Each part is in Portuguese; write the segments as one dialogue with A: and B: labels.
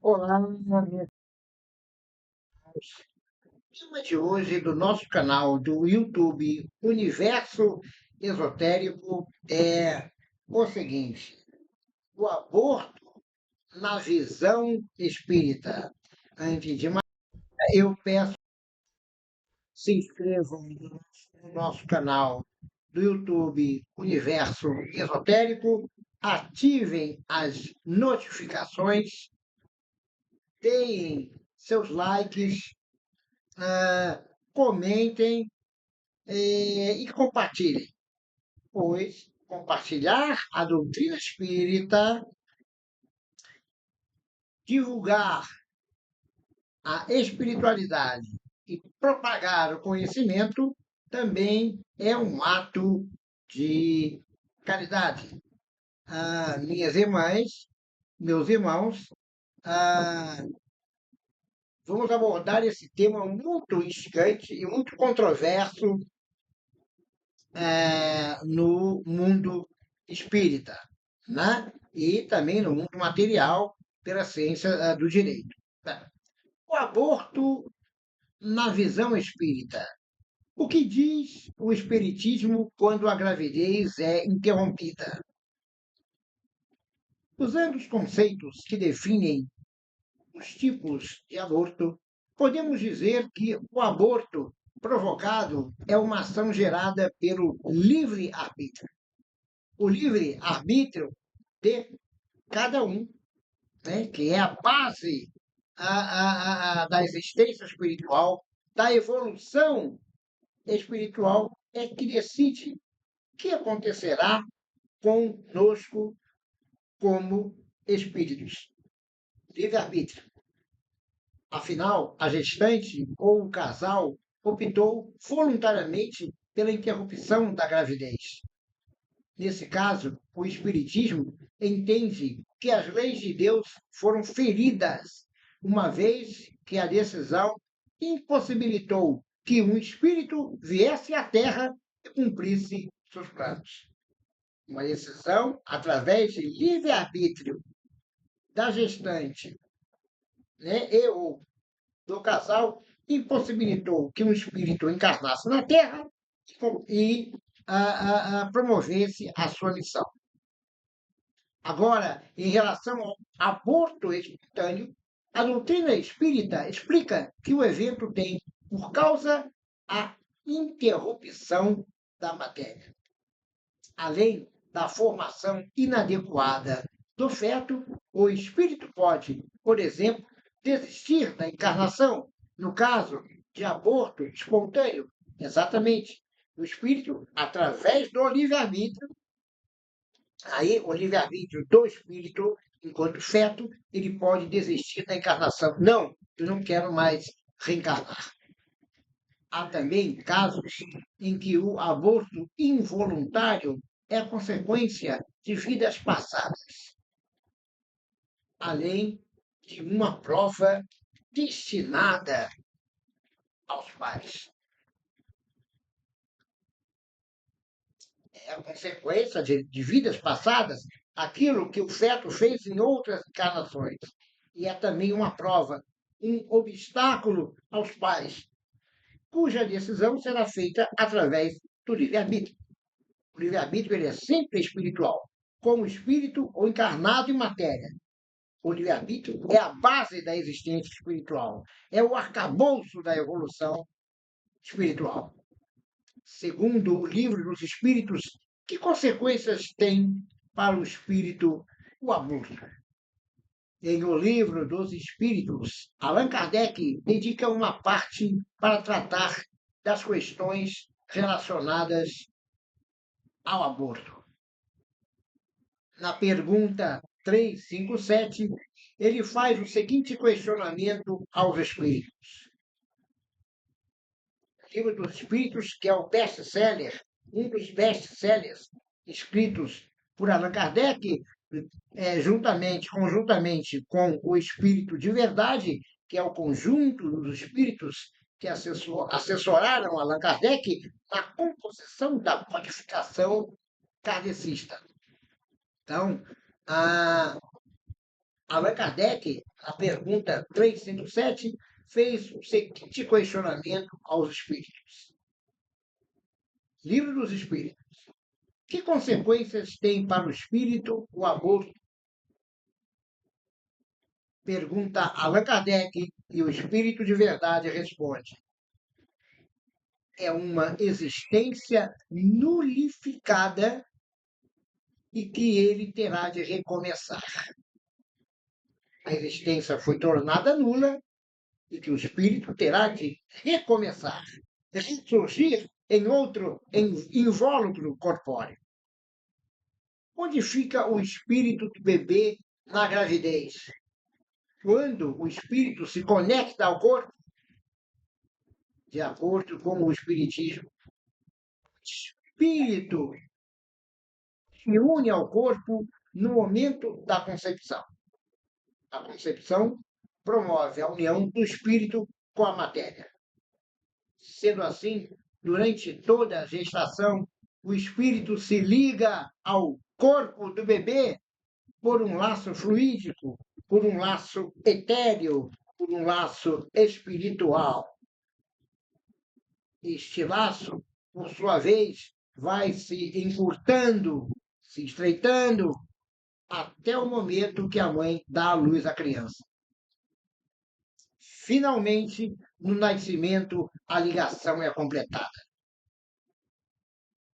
A: Olá, amigos. O tema de hoje do nosso canal do YouTube Universo Esotérico é o seguinte: o aborto na visão espírita. Antes de mais, eu peço que se inscrevam no nosso canal do YouTube Universo Esotérico, ativem as notificações, deem seus likes, comentem e compartilhem, pois compartilhar a doutrina espírita, divulgar a espiritualidade e propagar o conhecimento também é um ato de caridade. Minhas irmãs, meus irmãos, ah, vamos abordar esse tema muito instigante e muito controverso no mundo espírita, né? E também no mundo material pela ciência do direito. Tá? O aborto na visão espírita. O que diz o espiritismo quando a gravidez é interrompida? Usando os conceitos que definem os tipos de aborto, podemos dizer que o aborto provocado é uma ação gerada pelo livre-arbítrio. O livre-arbítrio de cada um, né, que é a base da existência espiritual, da evolução espiritual, é que decide o que acontecerá conosco como espíritos. Livre-arbítrio. Afinal, a gestante ou o casal optou voluntariamente pela interrupção da gravidez. Nesse caso, o Espiritismo entende que as leis de Deus foram feridas, uma vez que a decisão impossibilitou que um espírito viesse à Terra e cumprisse seus planos. Uma decisão através de livre-arbítrio da gestante, né, e ou do casal impossibilitou que um espírito encarnasse na Terra e promovesse a sua missão. Agora, em relação ao aborto espontâneo, a doutrina espírita explica que o evento tem por causa a interrupção da matéria. Além da formação inadequada do feto, o espírito pode, por exemplo, desistir da encarnação, no caso de aborto espontâneo. Exatamente. O espírito, através do livre-arbítrio, aí o livre-arbítrio do espírito, enquanto feto, ele pode desistir da encarnação. Não, eu não quero mais reencarnar. Há também casos em que o aborto involuntário é consequência de vidas passadas, além de uma prova destinada aos pais. É a consequência de vidas passadas, aquilo que o feto fez em outras encarnações. E é também uma prova, um obstáculo aos pais, cuja decisão será feita através do livre-arbítrio. O livre-arbítrio ele é sempre espiritual, como espírito ou encarnado em matéria. O livre-arbítrio é a base da existência espiritual, é o arcabouço da evolução espiritual. Segundo o livro dos Espíritos, que consequências tem para o espírito o aborto? Em O Livro dos Espíritos, Allan Kardec dedica uma parte para tratar das questões relacionadas ao aborto. Na pergunta 357, ele faz o seguinte questionamento aos espíritos. O Livro dos Espíritos, que é o best-seller, um dos best-sellers escritos por Allan Kardec, conjuntamente com o Espírito de Verdade, que é o conjunto dos espíritos que assessoraram Allan Kardec na composição da codificação kardecista. Então, Allan Kardec, na pergunta 357, fez o seguinte questionamento aos espíritos. Livro dos Espíritos. Que consequências tem para o espírito o aborto? Pergunta Allan Kardec e o espírito de verdade responde: é uma existência nulificada e que ele terá de recomeçar. A existência foi tornada nula e que o espírito terá de recomeçar, ressurgir em outro invólucro corpóreo. Onde fica o espírito do bebê na gravidez? Quando o espírito se conecta ao corpo, de acordo com o espiritismo, o espírito se une ao corpo no momento da concepção. A concepção promove a união do espírito com a matéria. Sendo assim, durante toda a gestação, o espírito se liga ao corpo do bebê por um laço fluídico, por um laço etéreo, por um laço espiritual. Este laço, por sua vez, vai se encurtando, se estreitando, até o momento que a mãe dá à luz à criança. Finalmente, no nascimento, a ligação é completada.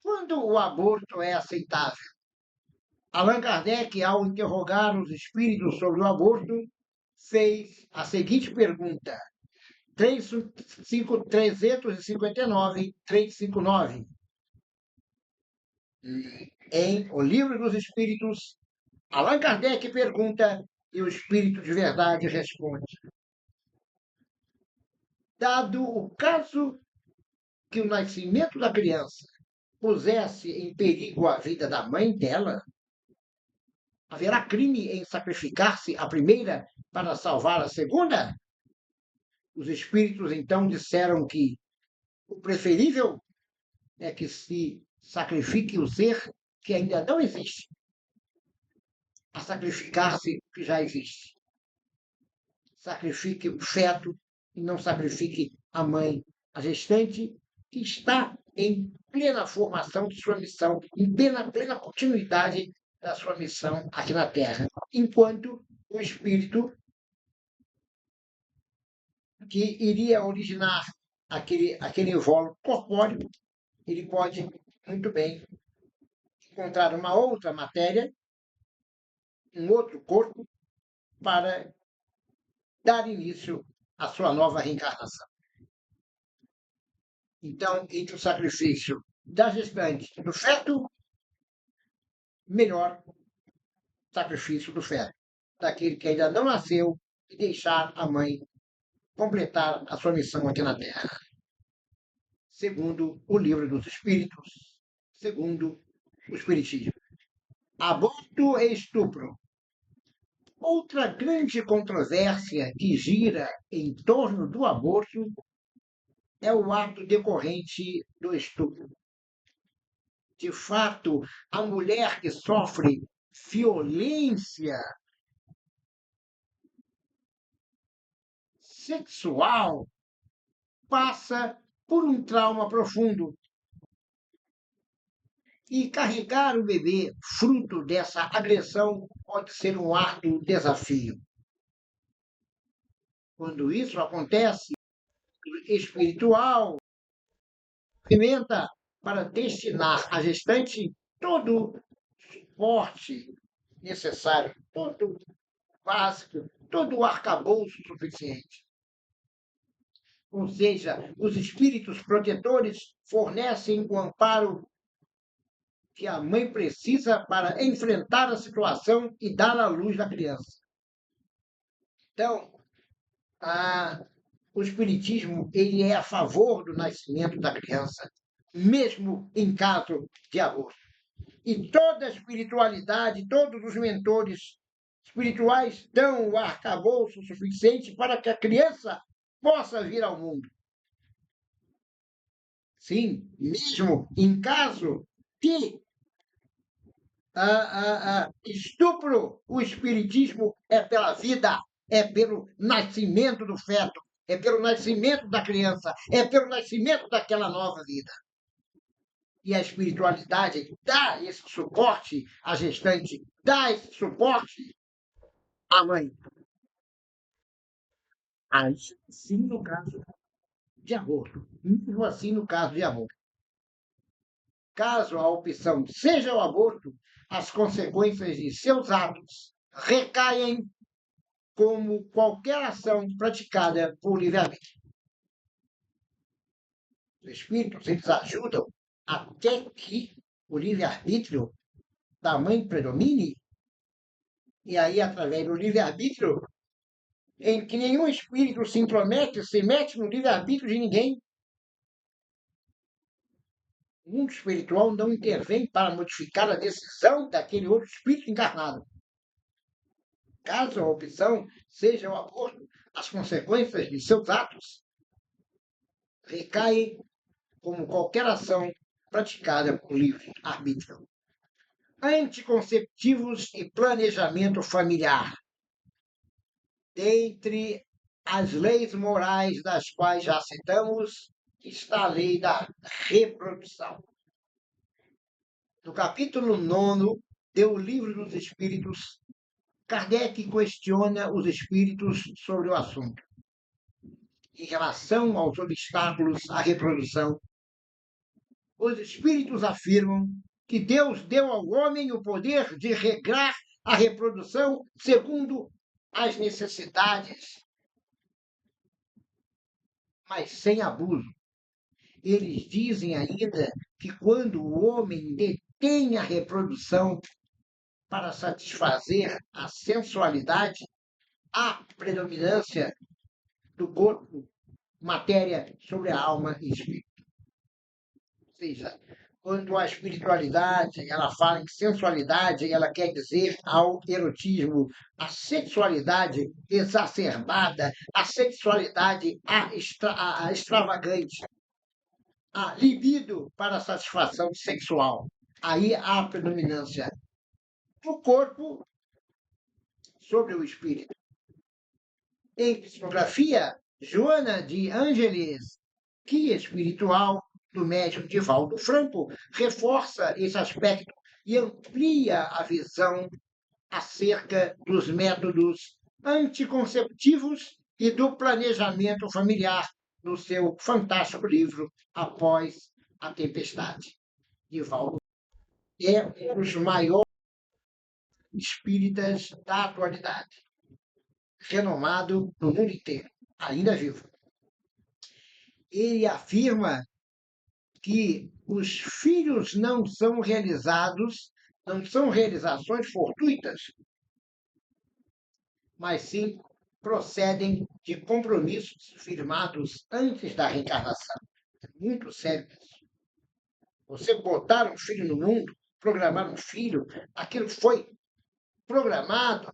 A: Quando o aborto é aceitável? Allan Kardec, ao interrogar os espíritos sobre o aborto, fez a seguinte pergunta: 359, 359. Em O Livro dos Espíritos, Allan Kardec pergunta e o Espírito de Verdade responde: dado o caso que o nascimento da criança pusesse em perigo a vida da mãe dela, haverá crime em sacrificar-se a primeira para salvar a segunda? Os espíritos então disseram que o preferível é que se sacrifique o ser que ainda não existe, a sacrificar-se o que já existe. Sacrifique o feto e não sacrifique a mãe, a gestante, que está em plena formação de sua missão, em plena continuidade da sua missão aqui na Terra, enquanto o espírito que iria originar aquele invólucro corpóreo, ele pode muito bem encontrar uma outra matéria, um outro corpo, para dar início à sua nova reencarnação. Então, entre o sacrifício da gestante e do feto, melhor sacrifício do feto, daquele que ainda não nasceu, e deixar a mãe completar a sua missão aqui na Terra. Segundo o Livro dos Espíritos, segundo o Espiritismo. Aborto e estupro. Outra grande controvérsia que gira em torno do aborto é o ato decorrente do estupro. De fato, a mulher que sofre violência sexual passa por um trauma profundo. E carregar o bebê fruto dessa agressão pode ser um árduo desafio. Quando isso acontece, o espiritual pimenta para destinar à gestante todo o suporte necessário, todo o básico, todo o arcabouço suficiente. Ou seja, os espíritos protetores fornecem o amparo que a mãe precisa para enfrentar a situação e dar à luz à criança. Então, o espiritismo ele é a favor do nascimento da criança, mesmo em caso de aborto. E toda a espiritualidade, todos os mentores espirituais dão o arcabouço suficiente para que a criança possa vir ao mundo. Sim, mesmo em caso de estupro, o espiritismo é pela vida, é pelo nascimento do feto, é pelo nascimento da criança, é pelo nascimento daquela nova vida. E a espiritualidade dá esse suporte à gestante, dá esse suporte à mãe. Assim no caso de aborto. Mesmo assim no caso de aborto. Caso a opção seja o aborto, as consequências de seus atos recaem como qualquer ação praticada por livre-arbítrio. Os espíritos, eles ajudam até que o livre-arbítrio da mãe predomine, e aí, através do livre-arbítrio, em que nenhum espírito se intromete, se mete no livre-arbítrio de ninguém. O mundo espiritual não intervém para modificar a decisão daquele outro espírito encarnado. Caso a opção seja o aborto, as consequências de seus atos recaem como qualquer ação praticada por livre-arbítrio. Anticonceptivos e planejamento familiar. Dentre as leis morais das quais já citamos, está a lei da reprodução. No capítulo 9 do Livro dos Espíritos, Kardec questiona os espíritos sobre o assunto. Em relação aos obstáculos à reprodução, os espíritos afirmam que Deus deu ao homem o poder de regrar a reprodução segundo as necessidades, mas sem abuso. Eles dizem ainda que quando o homem detém a reprodução para satisfazer a sensualidade, há predominância do corpo, matéria, sobre a alma e espírito. Ou seja, quando a espiritualidade ela fala em sensualidade, ela quer dizer ao erotismo, a sexualidade exacerbada, a sexualidade a extravagante, a libido para a satisfação sexual. Aí há a predominância do corpo sobre o espírito. Em psicografia, Joana de Ângeles, guia espiritual do médium Divaldo Franco, reforça esse aspecto e amplia a visão acerca dos métodos anticonceptivos e do planejamento familiar no seu fantástico livro Após a Tempestade. Divaldo é um dos maiores espíritas da atualidade, renomado no mundo inteiro, ainda vivo. Ele afirma que os filhos não são realizados, não são realizações fortuitas, mas sim procedem de compromissos firmados antes da reencarnação. É muito sério isso. Você botar um filho no mundo, programar um filho, aquilo foi programado,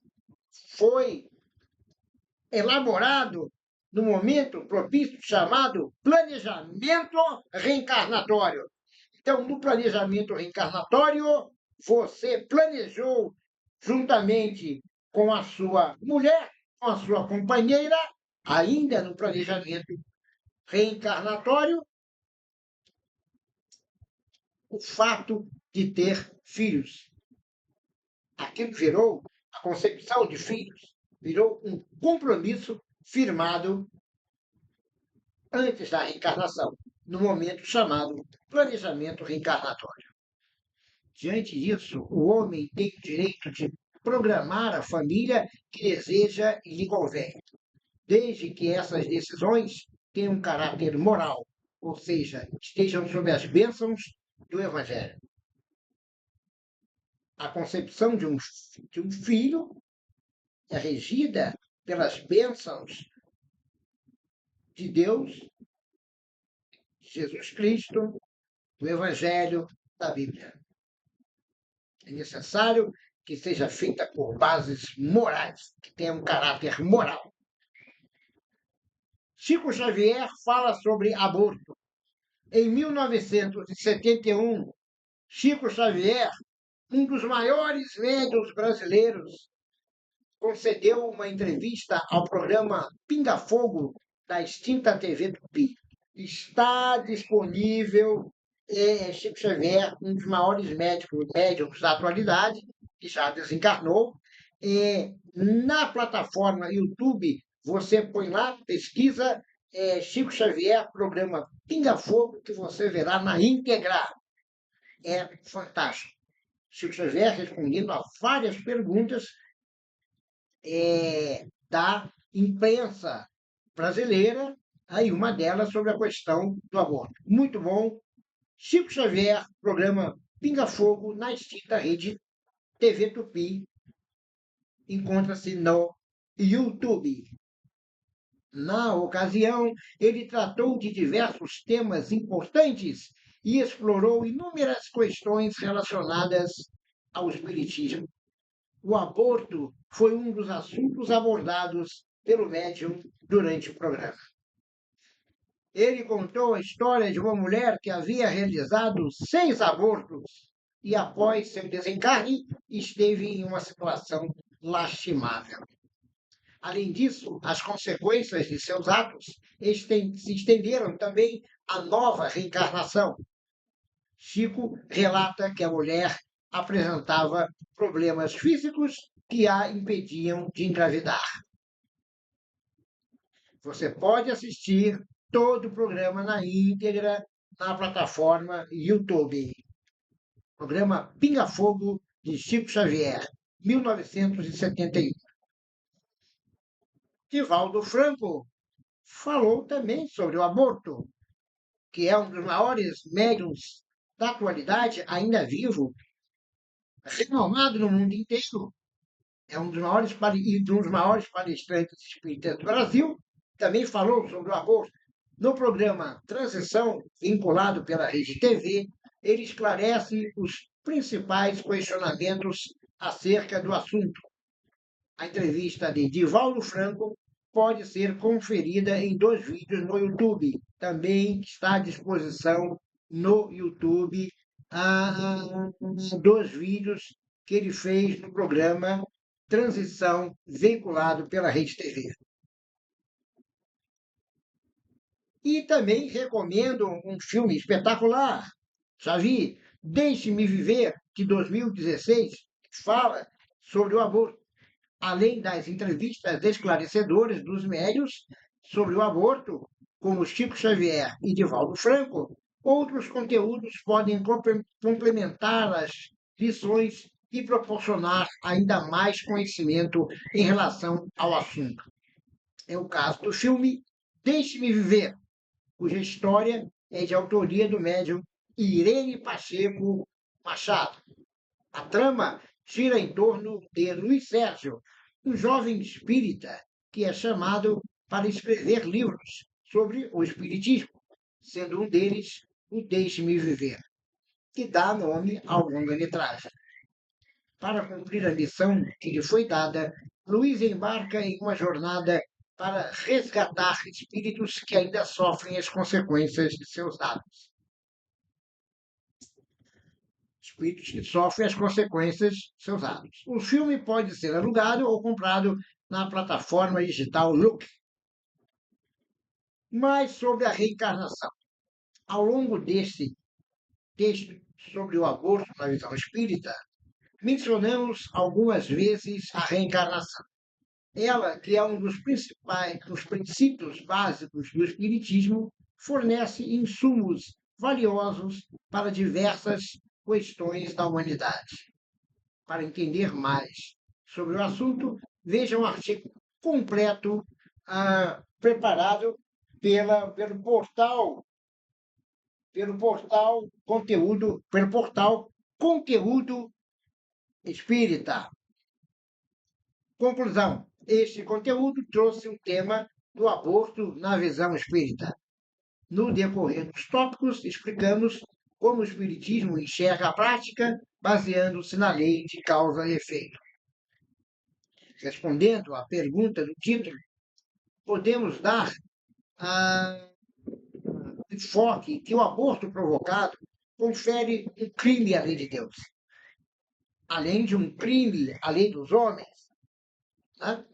A: foi elaborado no momento propício chamado planejamento reencarnatório. Então, no planejamento reencarnatório, você planejou juntamente com a sua mulher, com a sua companheira, ainda no planejamento reencarnatório, o fato de ter filhos. Aquilo virou a concepção de filhos, virou um compromisso firmado antes da reencarnação, no momento chamado planejamento reencarnatório. Diante disso, o homem tem o direito de programar a família que deseja e lhe convém, desde que essas decisões tenham um caráter moral, ou seja, estejam sob as bênçãos do Evangelho. A concepção de um filho é regida pelas bênçãos de Deus, Jesus Cristo, do Evangelho, da Bíblia. É necessário que seja feita por bases morais, que tenha um caráter moral. Chico Xavier fala sobre aborto. Em 1971, Chico Xavier um dos maiores médiuns brasileiros, concedeu uma entrevista ao programa Pinga Fogo da extinta TV Tupi. Está disponível Chico Xavier, um dos maiores médicos da atualidade, que já desencarnou. Na plataforma YouTube, você põe lá, pesquisa Chico Xavier, programa Pinga Fogo, que você verá na íntegra. É fantástico. Chico Xavier respondendo a várias perguntas da imprensa brasileira, aí uma delas sobre a questão do aborto. Muito bom. Chico Xavier, programa Pinga Fogo, na extinta rede TV Tupi, encontra-se no YouTube. Na ocasião, ele tratou de diversos temas importantes e explorou inúmeras questões relacionadas ao espiritismo. O aborto foi um dos assuntos abordados pelo médium durante o programa. Ele contou a história de uma mulher que havia realizado 6 abortos e, após seu desencarne, esteve em uma situação lastimável. Além disso, as consequências de seus atos se estenderam também à nova reencarnação. Chico relata que a mulher apresentava problemas físicos que a impediam de engravidar. Você pode assistir todo o programa na íntegra na plataforma YouTube. Programa Pinga Fogo de Chico Xavier, 1971. Divaldo Franco falou também sobre o aborto, que é um dos maiores médiuns da atualidade, ainda vivo, renomado no mundo inteiro. É um dos maiores palestrantes espíritas do Brasil. Também falou sobre o aborto. No programa Transição, vinculado pela Rede TV, ele esclarece os principais questionamentos acerca do assunto. A entrevista de Divaldo Franco pode ser conferida em 2 vídeos no YouTube. Também está à disposição no YouTube 2 vídeos que ele fez no programa Transição, veiculado pela Rede TV. E também recomendo um filme espetacular, já vi, Deixe-me Viver, de 2016, que fala sobre o aborto. Além das entrevistas esclarecedoras dos médios sobre o aborto, como Chico Xavier e Divaldo Franco, outros conteúdos podem complementar as lições e proporcionar ainda mais conhecimento em relação ao assunto. É o caso do filme Deixe-me Viver, cuja história é de autoria do médium Irene Pacheco Machado. A trama gira em torno de Luiz Sérgio, um jovem espírita que é chamado para escrever livros sobre o espiritismo, sendo um deles o Deixe-me Viver, que dá nome ao longa-metragem. Para cumprir a missão que lhe foi dada, Luiz embarca em uma jornada para resgatar espíritos que ainda sofrem as consequências de seus atos. Espíritos que sofrem as consequências de seus atos. O filme pode ser alugado ou comprado na plataforma digital Look. Mas sobre a reencarnação. Ao longo deste texto sobre o aborto na visão espírita, mencionamos algumas vezes a reencarnação. Ela, que é um dos princípios básicos do espiritismo, fornece insumos valiosos para diversas questões da humanidade. Para entender mais sobre o assunto, veja um artigo completo preparado pelo portal Conteúdo Espírita. Conclusão: este conteúdo trouxe o tema do aborto na visão espírita. No decorrer dos tópicos, explicamos como o espiritismo enxerga a prática, baseando-se na lei de causa e efeito. Respondendo à pergunta do título, podemos dar enfoque que o aborto provocado confere um crime à lei de Deus. além de um crime, a lei dos homens, né?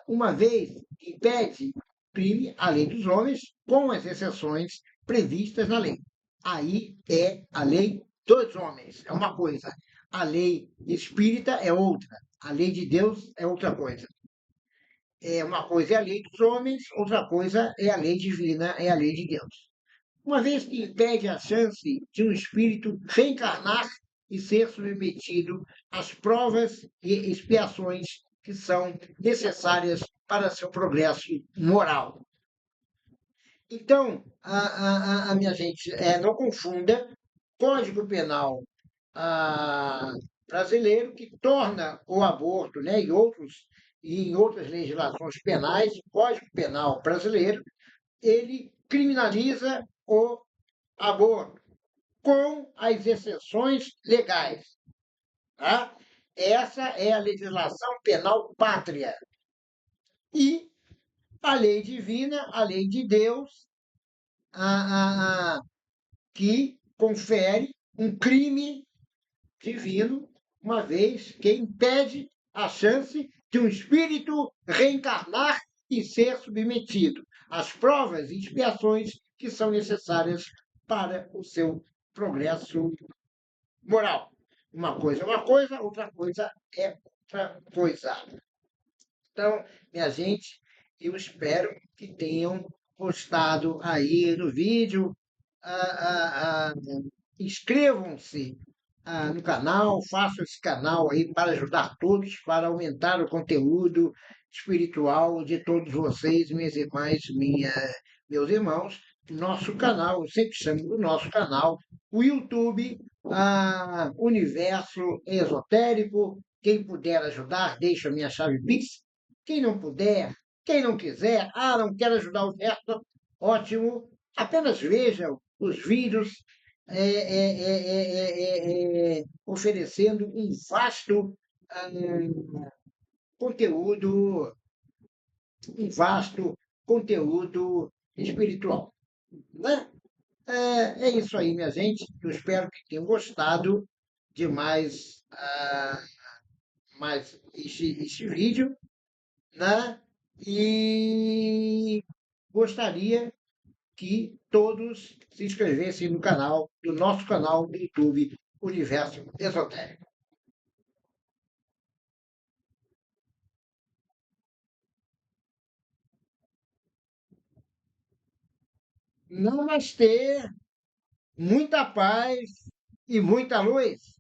A: Uma vez impede crime, a lei dos homens, com as exceções previstas na lei. Aí é a lei dos homens, é uma coisa. A lei espírita é outra. A lei de Deus é outra coisa. Uma coisa é a lei dos homens, outra coisa é a lei divina, é a lei de Deus. Uma vez que impede a chance de um espírito reencarnar e ser submetido às provas e expiações que são necessárias para seu progresso moral. Então, a minha gente, não confunda Código Penal brasileiro, que torna o aborto, né, e em outras legislações penais, o Código Penal brasileiro, ele criminaliza o aborto, com as exceções legais. Tá? Essa é a legislação penal pátria. E a lei divina, a lei de Deus, que confere um crime divino, uma vez que impede a chance de um espírito reencarnar e ser submetido às provas e expiações que são necessárias para o seu progresso moral. Uma coisa é uma coisa, outra coisa é outra coisa. Então, minha gente, eu espero que tenham gostado aí do vídeo. Inscrevam-se no canal, façam esse canal aí para ajudar todos, para aumentar o conteúdo espiritual de todos vocês, minhas irmãs, meus irmãos. Nosso canal, eu sempre chamo do nosso canal, o YouTube, Universo Esotérico. Quem puder ajudar, deixa a minha chave Pix. Quem não puder, quem não quiser, não quer ajudar o resto, ótimo. Apenas veja os vídeos oferecendo um vasto conteúdo, um vasto conteúdo espiritual. Né? É isso aí, minha gente. Eu espero que tenham gostado de mais este vídeo, né? E gostaria que todos se inscrevessem no canal, do nosso canal do YouTube, Universo Esotérico. Namastê, muita paz e muita luz.